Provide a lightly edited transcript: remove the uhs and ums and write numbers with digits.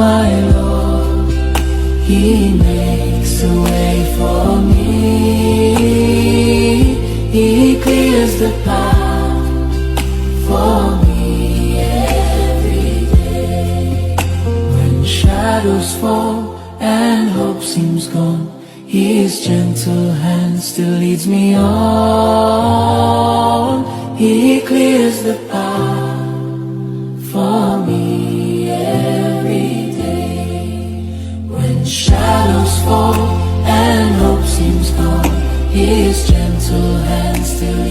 my Lord, He makes a way for me. He clears the path for me every day. When shadows fall and hope seems gone, His gentle hand still leads me on. He clears the path for me every day. When shadows fall and hope seems gone, His gentle hand still